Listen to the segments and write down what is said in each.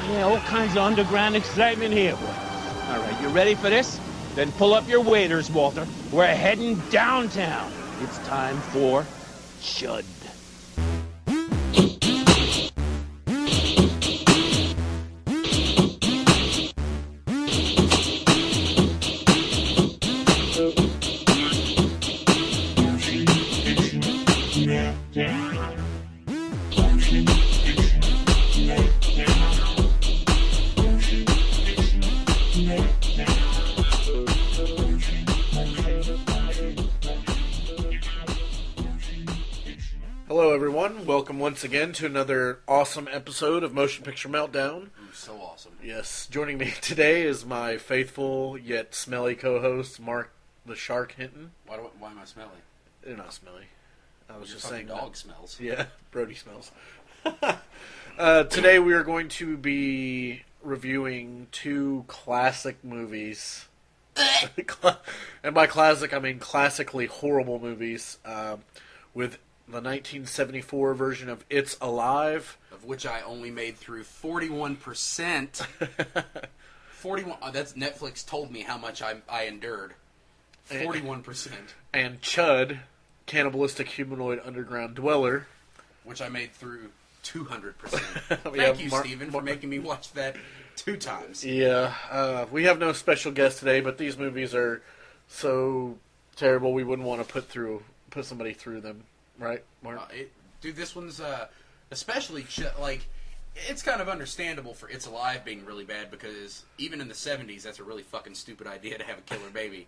Yeah, all kinds of underground excitement here. All right, you ready for this? Then pull up your waders, Walter. We're heading downtown. It's time for CHUD. Hello everyone, welcome once again to another awesome episode of Motion Picture Meltdown. Ooh, so awesome. Yes, joining me today is my faithful yet smelly co-host, Mark the Shark Hinton. Why am I smelly? You're not smelly. I was Your just saying dog that. smells. Yeah, Brody smells. Today we are going to be reviewing two classic movies. And by classic, I mean classically horrible movies, with the 1974 version of It's Alive, Of which I only made through 41%. 41. That's Netflix told me how much I endured. 41%. and CHUD, Cannibalistic Humanoid Underground Dweller, Which I made through 200%. Yeah, Thank you, Steven, for making me watch that 2 times. Yeah, we have no special guest today, but these movies are so terrible we wouldn't want to put somebody through them, right, Mark? Dude, this one's especially it's kind of understandable for It's Alive being really bad because even in the 70s, that's a really fucking stupid idea to have a killer baby.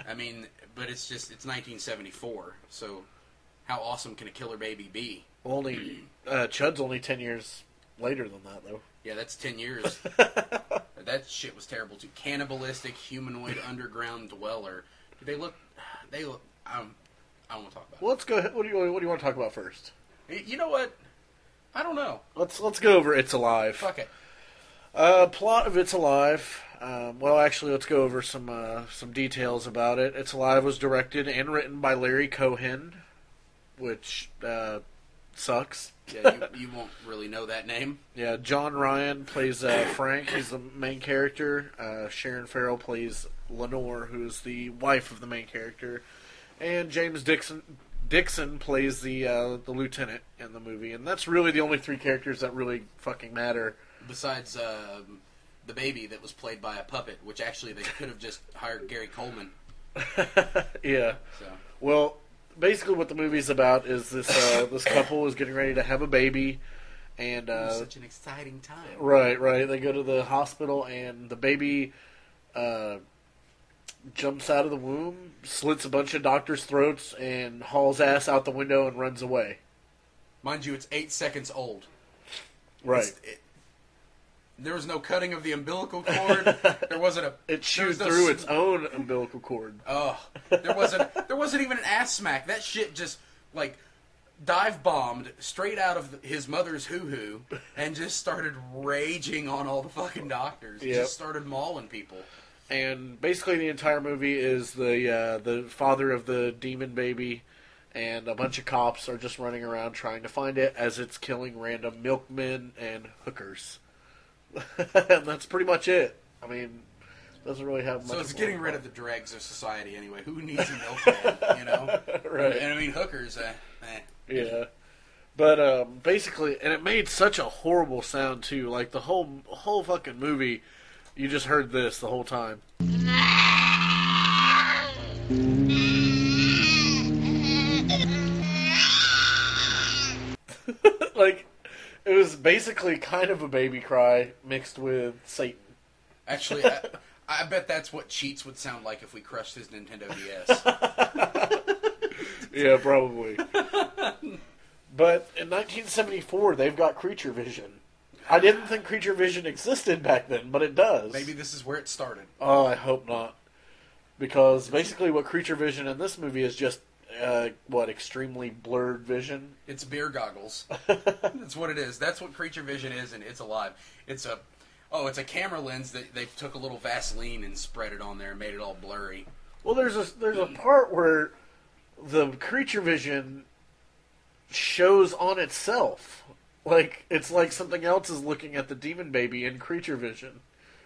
I mean, but it's 1974, so how awesome can a killer baby be? CHUD's only 10 years later than that, though. Yeah, that's 10 years. That shit was terrible too. Cannibalistic humanoid underground dweller. They look. I don't want to talk about it. Well, let's go ahead. What do you want to talk about first? You know what? I don't know. Let's go over It's Alive. Fuck it. Plot of It's Alive. Well, actually, let's go over some details about it. It's Alive was directed and written by Larry Cohen, which sucks. Yeah, you won't really know that name. Yeah, John Ryan plays Frank. He's the main character. Sharon Farrell plays Lenore, who's the wife of the main character. And James Dixon plays the lieutenant in the movie. And that's really the only 3 characters that really fucking matter. Besides the baby that was played by a puppet, which actually they could have just hired Gary Coleman. Yeah. So. Well, basically what the movie's about is this couple is getting ready to have a baby. And such an exciting time. Right. They go to the hospital and the baby jumps out of the womb, slits a bunch of doctors' throats, and hauls ass out the window and runs away. Mind you, it's 8 seconds old. Right. There was no cutting of the umbilical cord. There wasn't a. It chewed through its own umbilical cord. Oh, there wasn't even an ass smack. That shit just dive bombed straight out of his mother's hoo-hoo and just started raging on all the fucking doctors. Yep. Just started mauling people. And basically the entire movie is the father of the demon baby and a bunch of cops are just running around trying to find it as it's killing random milkmen and hookers. And that's pretty much it. I mean, doesn't really have much. So it's getting rid of the dregs of society anyway. Who needs a milkman, you know? Right. And I mean, hookers, Yeah. But basically, and it made such a horrible sound too. Like the whole fucking movie, you just heard this the whole time. Like, it was basically kind of a baby cry mixed with Satan. Actually, I bet that's what Cheats would sound like if we crushed his Nintendo DS. Yeah, probably. But in 1974, they've got creature vision. I didn't think creature vision existed back then, but it does. Maybe this is where it started. Oh, I hope not. Because basically what creature vision in this movie is just, extremely blurred vision? It's beer goggles. That's what it is. That's what creature vision is, and It's Alive. It's a camera lens that they took a little Vaseline and spread it on there and made it all blurry. Well, there's a part where the creature vision shows on itself. Like, it's like something else is looking at the demon baby in creature vision.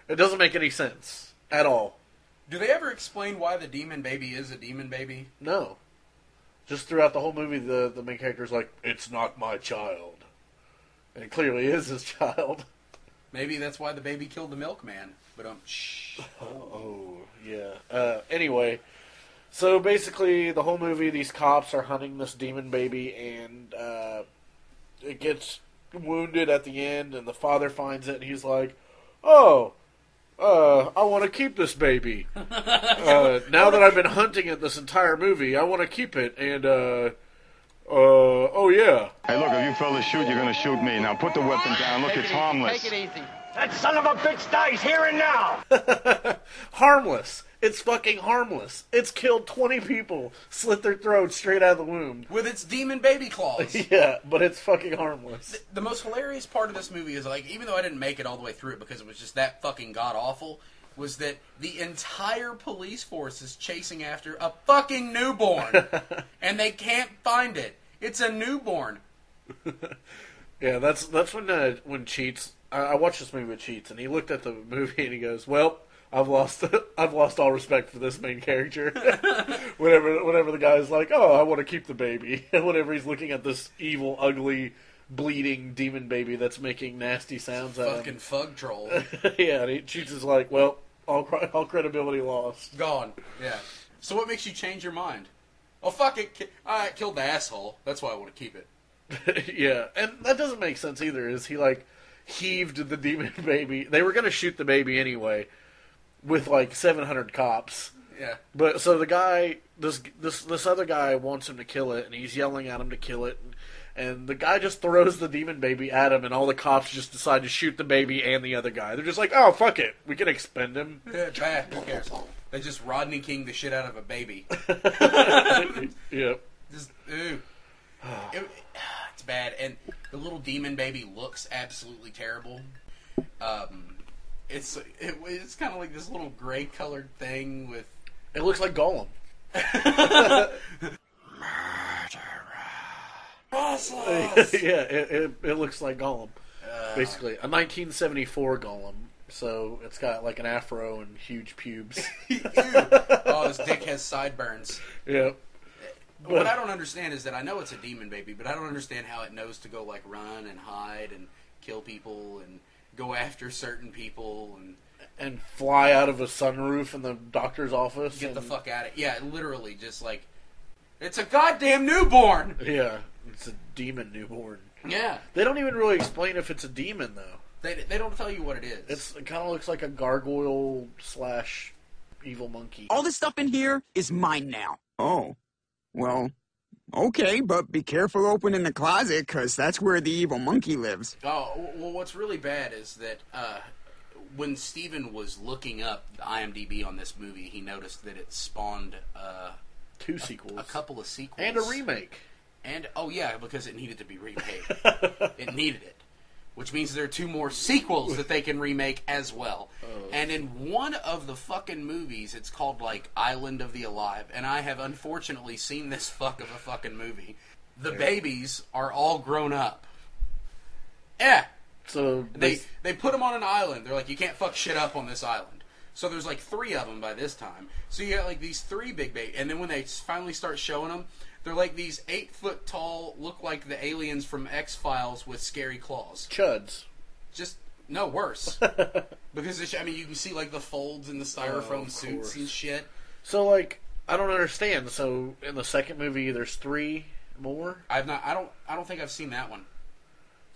It doesn't make any sense at all. Do they ever explain why the demon baby is a demon baby? No. Just throughout the whole movie, the main character's like, it's not my child. And it clearly is his child. Maybe that's why the baby killed the milkman. But shh. Oh, yeah. Anyway, so basically, the whole movie, these cops are hunting this demon baby, and it gets wounded at the end, and the father finds it, and he's like, oh, I want to keep this baby. Now that I've been hunting it this entire movie, I want to keep it, and, oh yeah. Hey, look, if you fellas shoot, you're gonna shoot me. Now put the weapon down. Look, it's harmless. Take it easy. That son of a bitch dies here and now! Harmless. It's fucking harmless. It's killed 20 people, slit their throats straight out of the womb. With its demon baby claws. Yeah, but it's fucking harmless. The most hilarious part of this movie is, like, even though I didn't make it all the way through it because it was just that fucking god-awful, was that the entire police force is chasing after a fucking newborn. And they can't find it. It's a newborn. Yeah, that's when Cheats... I watched this movie with Cheats, and he looked at the movie and he goes, well, I've lost all respect for this main character. whenever the guy's like, oh, I want to keep the baby. And whenever he's looking at this evil, ugly, bleeding demon baby that's making nasty sounds at him. Fucking fug troll. Yeah, and Cheats is like, well, all credibility lost. Gone. Yeah. So what makes you change your mind? Oh, fuck it. I killed the asshole. That's why I want to keep it. Yeah, and that doesn't make sense either, is he, like, heaved the demon baby. They were going to shoot the baby anyway with like 700 cops. Yeah. But so the guy, this other guy wants him to kill it, and he's yelling at him to kill it, and the guy just throws the demon baby at him, and all the cops just decide to shoot the baby and the other guy. They're just like, oh, fuck it. We can expend him. Yeah, bad. Who cares? They just Rodney King the shit out of a baby. Yep. Just, ooh. It's bad, and the little demon baby looks absolutely terrible. It's kind of like this little gray colored thing with. It looks like Gollum. Yeah, it looks like Gollum. Basically, a 1974 Gollum. So it's got like an afro and huge pubes. Oh, his dick has sideburns. Yeah. But what I don't understand is that I know it's a demon baby, but I don't understand how it knows to go like run and hide and kill people and go after certain people and fly out of a sunroof in the doctor's office. Get the fuck out of it. Yeah, literally just like it's a goddamn newborn. Yeah, it's a demon newborn. Yeah. They don't even really explain if it's a demon though. They don't tell you what it is. It kind of looks like a gargoyle / evil monkey. All this stuff in here is mine now. Oh. Well, okay, but be careful opening the closet, because that's where the evil monkey lives. Oh, well, what's really bad is that when Steven was looking up the IMDb on this movie, he noticed that it spawned 2 sequels. A couple of sequels. And a remake. And, oh yeah, because it needed to be remade. It needed it. Which means there are 2 more sequels that they can remake as well. Oh. And in one of the fucking movies, it's called, like, Island of the Alive. And I have unfortunately seen this fuck of a fucking movie. The babies are all grown up. Yeah. So they put them on an island. They're like, you can't fuck shit up on this island. So there's like 3 of them by this time. So you got like these 3 big babies. And then when they finally start showing them, they're like these 8-foot tall, look like the aliens from X-Files with scary claws. CHUDs. Just, no, worse. Because, you can see like the folds in the styrofoam suits and shit. So, like, I don't understand. So, in the second movie, there's 3 more? I don't think I've seen that one.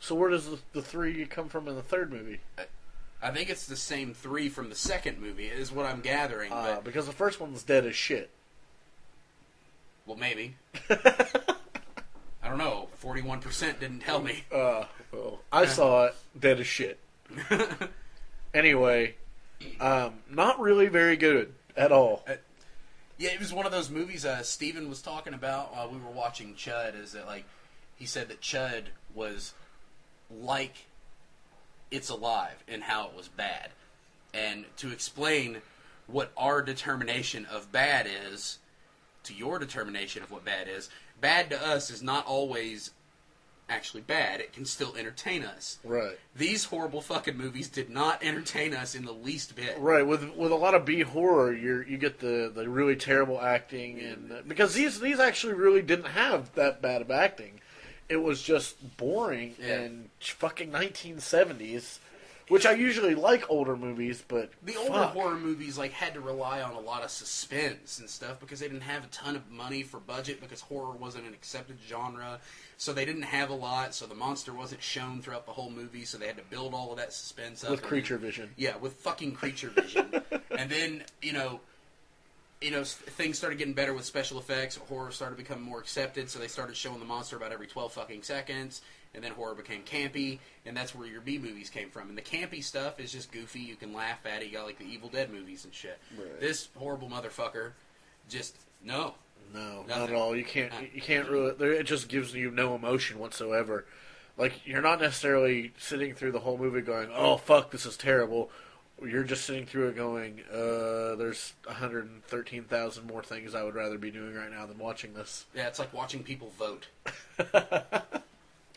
So where does the 3 come from in the third movie? I think it's the same 3 from the second movie, is what I'm gathering. But because the first one's dead as shit. Well, maybe. I don't know. 41% didn't tell me. Well, I saw it dead as shit. Anyway, not really very good at all. Yeah, it was one of those movies Steven was talking about while we were watching CHUD, is that, like, he said that CHUD was like It's Alive in how it was bad. And to explain what our determination of bad is to your determination of what bad to us is not always actually bad. It can still entertain us. Right. These horrible fucking movies did not entertain us in the least bit. Right. With a lot of B horror, you get the really terrible acting, and because these actually really didn't have that bad of acting. It was just boring and fucking 1970s. Which I usually like older movies, but the older horror movies had to rely on a lot of suspense and stuff because they didn't have a ton of money for budget because horror wasn't an accepted genre, so they didn't have a lot. So the monster wasn't shown throughout the whole movie, so they had to build all of that suspense up with creature vision. Yeah, with fucking creature vision, and then things started getting better with special effects. Horror started becoming more accepted, so they started showing the monster about every 12 fucking seconds. And then horror became campy, and that's where your B movies came from. And the campy stuff is just goofy. You can laugh at it. You got the Evil Dead movies and shit. Right. This horrible motherfucker, just no, nothing. Not at all. You can't really. It just gives you no emotion whatsoever. You're not necessarily sitting through the whole movie going, "Oh fuck, this is terrible." You're just sitting through it going, "There's 113,000 more things I would rather be doing right now than watching this." Yeah, it's like watching people vote.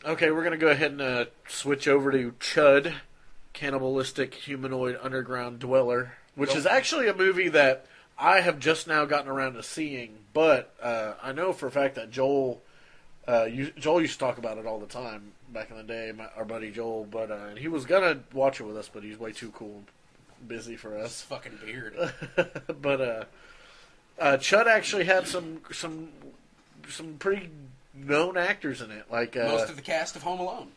Okay, we're going to go ahead and switch over to CHUD, Cannibalistic Humanoid Underground Dweller, which is actually a movie that I have just now gotten around to seeing, but I know for a fact that Joel used to talk about it all the time back in the day, our buddy Joel, but he was going to watch it with us, but he's way too cool and busy for us. His fucking beard. But CHUD actually had some pretty known actors in it, most of the cast of Home Alone.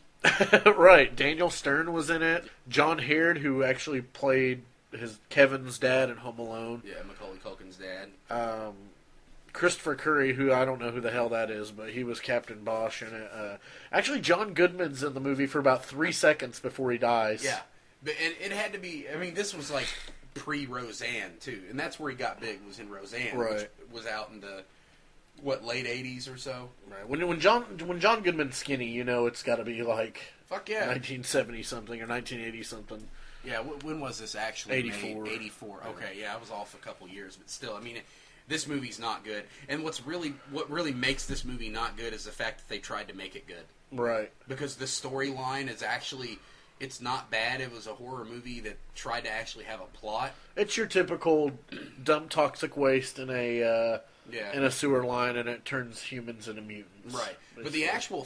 Right. Daniel Stern was in it. John Heard, who actually played Kevin's dad in Home Alone. Yeah, Macaulay Culkin's dad. Christopher Curry, who I don't know who the hell that is, but he was Captain Bosch in it. Actually, John Goodman's in the movie for about 3 seconds before he dies. Yeah, but it had to be. I mean, this was pre-Roseanne too, and that's where he got big. Was in Roseanne, right. Which was out in the late 80s or so. Right. When John Goodman's skinny, it's got to be fuck yeah, 1970 something or 1980 something. Yeah. When was this actually 84. made? 84. Okay, yeah, I was off a couple years, but still, I mean, this movie's not good. And what really makes this movie not good is the fact that they tried to make it good. Right. Because the storyline is actually. It's not bad. It was a horror movie that tried to actually have a plot. It's your typical dump toxic waste in a sewer line, and it turns humans into mutants. Right. Basically. But the actual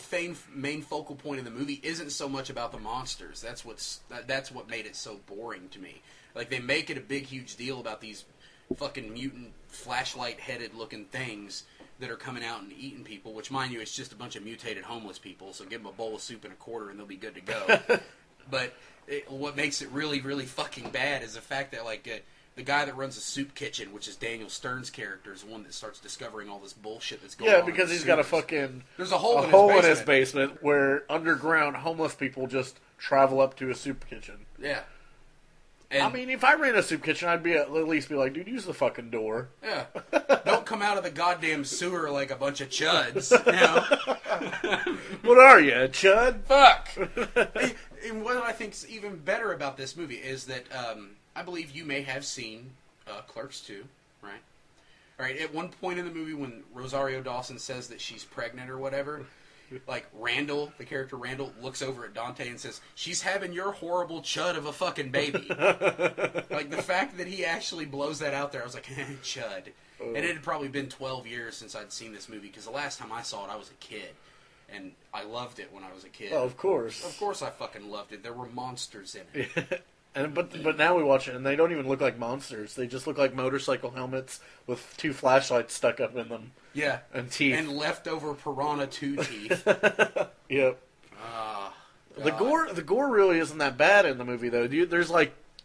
main focal point of the movie isn't so much about the monsters. That's what made it so boring to me. They make it a big, huge deal about these fucking mutant flashlight-headed looking things that are coming out and eating people. Which, mind you, it's just a bunch of mutated homeless people. So give them a bowl of soup and a quarter, and they'll be good to go. But what makes it really, really fucking bad is the fact that, the guy that runs the soup kitchen, which is Daniel Stern's character, is the one that starts discovering all this bullshit that's going on. Yeah, because he's got there's a hole in his basement where underground homeless people just travel up to a soup kitchen. Yeah. And, I mean, if I ran a soup kitchen, I'd at least be like, dude, use the fucking door. Yeah. Don't come out of the goddamn sewer like a bunch of chuds, What are you, a chud? Fuck! And what I think's even better about this movie is that I believe you may have seen Clerks 2, right? All right, at one point in the movie when Rosario Dawson says that she's pregnant or whatever, Randall, the character Randall, looks over at Dante and says, she's having your horrible chud of a fucking baby. The fact that he actually blows that out there, I was like, chud. And it had probably been 12 years since I'd seen this movie, because the last time I saw it, I was a kid. And I loved it when I was a kid. Oh, of course. Of course I fucking loved it. There were monsters in it. But now we watch it, and they don't even look like monsters. They just look like motorcycle helmets with 2 flashlights stuck up in them. Yeah. And teeth. And leftover Piranha 2 teeth. Yep. The gore really isn't that bad in the movie, though. There's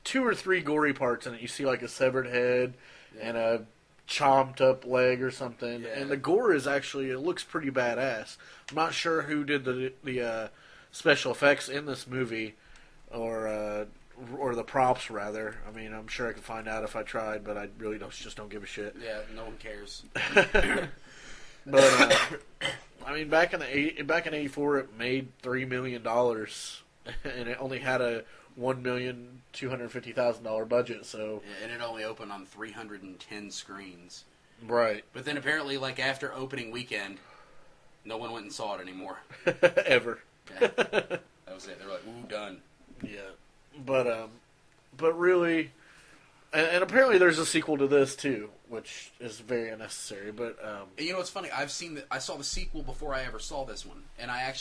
2 or 3 gory parts in it. You see a severed head and a chomped up leg or something. Yeah. And the gore is actually, it looks pretty badass. I'm not sure who did the special effects in this movie, or the props, rather. I mean, I'm sure I could find out if I tried, but I really don't give a shit. Yeah, no one cares. But I mean, back in '84, it made $3 million, and it only had a $1,250,000 budget. So yeah, and it only opened on 310 screens. Right. But then apparently, after opening weekend, No one went and saw it anymore. Ever. Yeah. That was it. They were like, ooh, done. Yeah. But really, and apparently there's a sequel to this too, which is very unnecessary. But You know what's funny? I saw the sequel before I ever saw this one, and I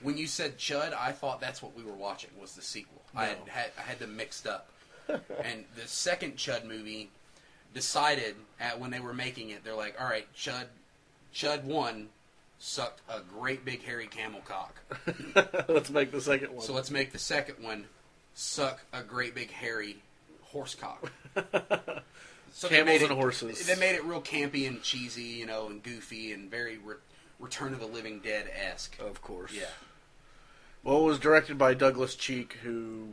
when you said CHUD, I thought that's what we were watching was the sequel. No. I had them mixed up, and the second CHUD movie decided when they were making it, they're like, all right, CHUD 1 sucked a great big hairy camel cock. Let's make the second one. So let's make the second one suck a great big hairy horse cock. So Camels and horses. They made it real campy and cheesy, and goofy and very Return of the Living Dead-esque. Of course. Yeah. Well, it was directed by Douglas Cheek, who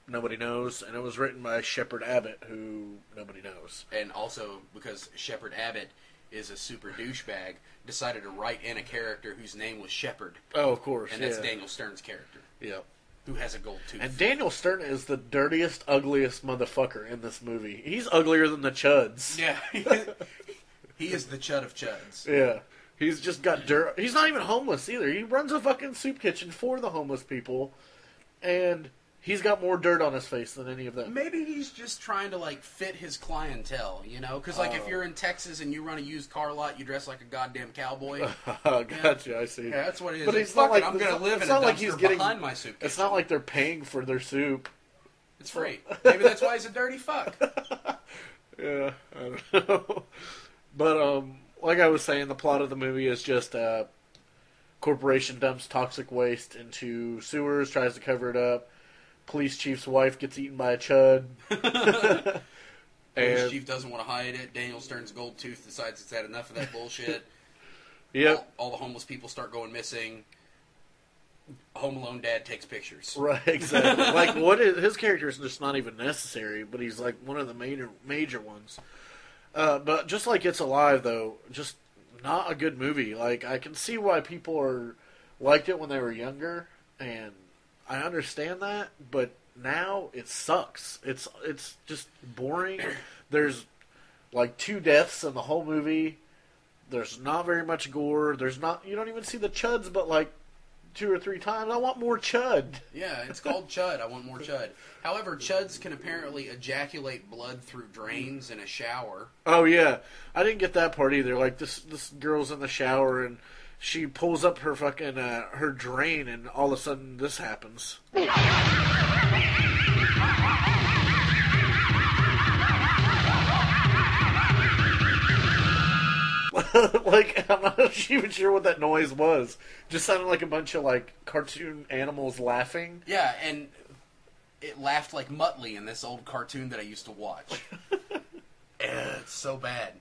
nobody knows, and it was written by Shepard Abbott, who nobody knows. And also, because Shepard Abbott is a super douchebag, decided to write in a character whose name was Shepard. Oh, of course, and that's Daniel Stern's character. Yep. Who has a gold tooth. And Daniel Stern is the dirtiest, ugliest motherfucker in this movie. He's uglier than the Chuds. Yeah. He is the Chud of Chuds. Yeah. He's just got dirt. He's not even homeless either. He runs a fucking soup kitchen for the homeless people, and he's got more dirt on his face than any of them. Maybe he's just trying to, fit his clientele, Because, if you're in Texas and you run a used car lot, you dress like a goddamn cowboy. Gotcha, I see. Yeah, that's what it is. But It's it's not like I'm going to live in it's a not like dumpster he's getting behind my soup kitchen. It's not like they're paying for their soup. It's free. Maybe that's why he's a dirty fuck. Yeah, I don't know. But, like I was saying, the plot of the movie is just a corporation dumps toxic waste into sewers, tries to cover it up. Police chief's wife gets eaten by a chud. Police chief doesn't want to hide it. Daniel Stern's gold tooth decides it's had enough of that bullshit. Yep. All the homeless people start going missing. Home Alone dad takes pictures. Right, exactly. His character is just not even necessary, but he's like one of the major ones. But just like It's Alive, though, just not a good movie. Like, I can see why people liked it when they were younger, and I understand that, but now it sucks. It's just boring. There's, 2 deaths in the whole movie. There's not very much gore. You don't even see the Chuds, but, 2 or 3 times. I want more Chud. Yeah, it's called Chud. I want more Chud. However, Chuds can apparently ejaculate blood through drains in a shower. Oh, yeah. I didn't get that part either. This girl's in the shower, and she pulls up her fucking, her drain, and all of a sudden this happens. I'm not even sure what that noise was. Just sounded like a bunch of, cartoon animals laughing. Yeah, and it laughed like Muttley in this old cartoon that I used to watch. It's so bad.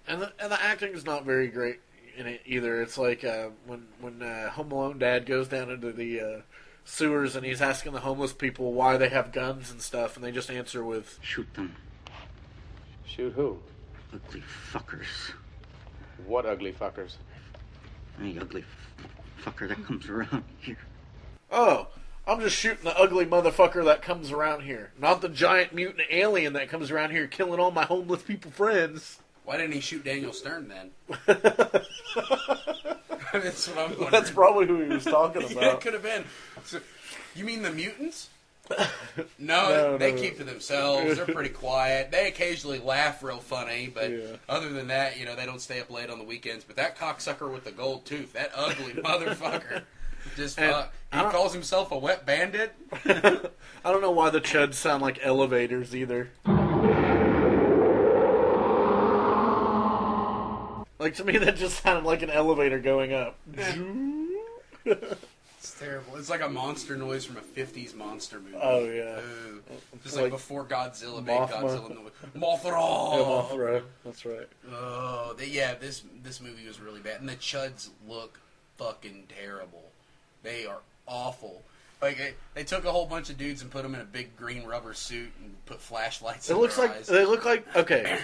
And the acting is not very great in it either. It's like when Home Alone dad goes down into the sewers and he's asking the homeless people why they have guns and stuff, and they just answer with, "Shoot them. Shoot who? Ugly fuckers. What ugly fuckers? Any ugly fucker that comes around here." "Oh, I'm just shooting the ugly motherfucker that comes around here. Not the giant mutant alien that comes around here killing all my homeless people friends." Why didn't he shoot Daniel Stern then? That's what I'm wondering. That's probably who he was talking about. Yeah, it could have been. So, you mean the mutants? No, they keep to themselves. They're pretty quiet. They occasionally laugh real funny, but other than that, they don't stay up late on the weekends. But that cocksucker with the gold tooth, that ugly motherfucker, just he calls himself a wet bandit. I don't know why the Chuds sound like elevators either. To me, that just sounded like an elevator going up. It's terrible. It's like a monster noise from a 50s monster movie. Oh, yeah. Just like before Godzilla made Mothra. Godzilla noise. Mothra! Yeah, Mothra. That's right. Oh, this movie was really bad. And the Chuds look fucking terrible. They are awful. They took a whole bunch of dudes and put them in a big green rubber suit and put flashlights in their eyes. They look like, okay,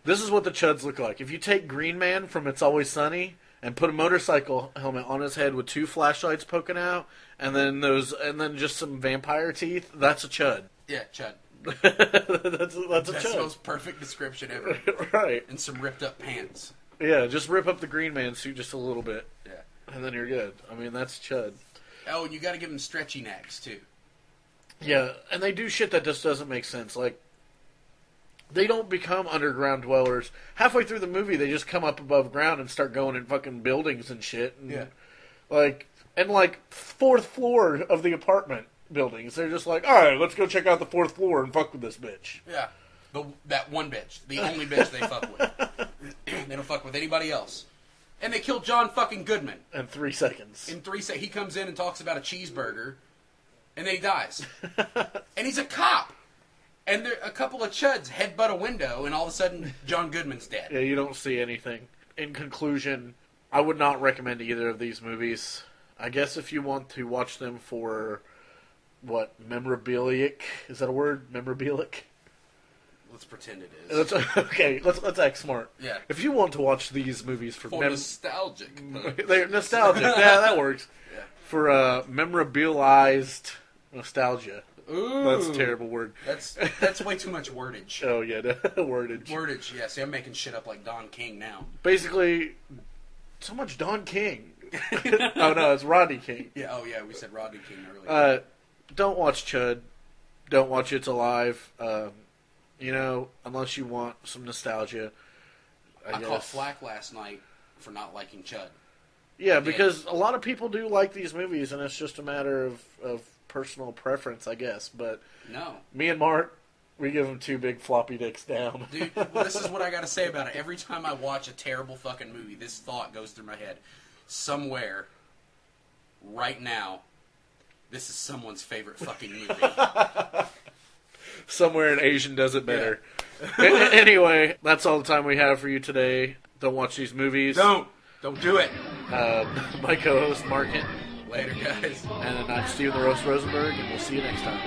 this is what the Chuds look like. If you take Green Man from It's Always Sunny and put a motorcycle helmet on his head with 2 flashlights poking out, and then just some vampire teeth, that's a Chud. Yeah, Chud. that's a Chud. That's the most perfect description ever. Right. And some ripped up pants. Yeah, just rip up the Green Man suit just a little bit. Yeah. And then you're good. I mean, that's CHUD. Oh, and you got to give them stretchy necks, too. Yeah, and they do shit that just doesn't make sense. Like, they don't become underground dwellers. Halfway through the movie, they just come up above ground and start going in fucking buildings and shit. And, Yeah. Like, fourth floor of the apartment buildings. They're just like, all right, let's go check out the fourth floor and fuck with this bitch. Yeah. That one bitch. The only bitch they fuck with. They don't fuck with anybody else. And they killed John fucking Goodman. In 3 seconds. In 3 seconds. He comes in and talks about a cheeseburger, and then he dies. And he's a cop. And a couple of chuds headbutt a window, and all of a sudden, John Goodman's dead. Yeah, you don't see anything. In conclusion, I would not recommend either of these movies. I guess if you want to watch them for, memorabilia? Is that a word? Memorabilia? Let's pretend it is. Let's act smart. Yeah. If you want to watch these movies for nostalgic. they're nostalgic. Yeah, that works. Yeah. For memorabilized nostalgia. Ooh. That's a terrible word. That's way too much wordage. Oh, yeah, wordage. Wordage, yeah. See, I'm making shit up like Don King now. Basically, so much Don King. Oh, no, it's Rodney King. Yeah, oh, yeah, we said Rodney King earlier. Don't watch CHUD. Don't watch It's Alive. Unless you want some nostalgia. I guess. caught flack last night for not liking CHUD. Yeah, because a lot of people do like these movies, and it's just a matter of personal preference, I guess. But no, me and Mark, we give them 2 big floppy dicks down. Dude, well, this is what I got to say about it. Every time I watch a terrible fucking movie, this thought goes through my head. Somewhere, right now, this is someone's favorite fucking movie. Somewhere an Asian does it better. Yeah. Anyway, that's all the time we have for you today. Don't watch these movies. Don't do it. My co-host, Mark Hinton. Later, guys. And I'm Steven the Roast Rosenberg, and we'll see you next time.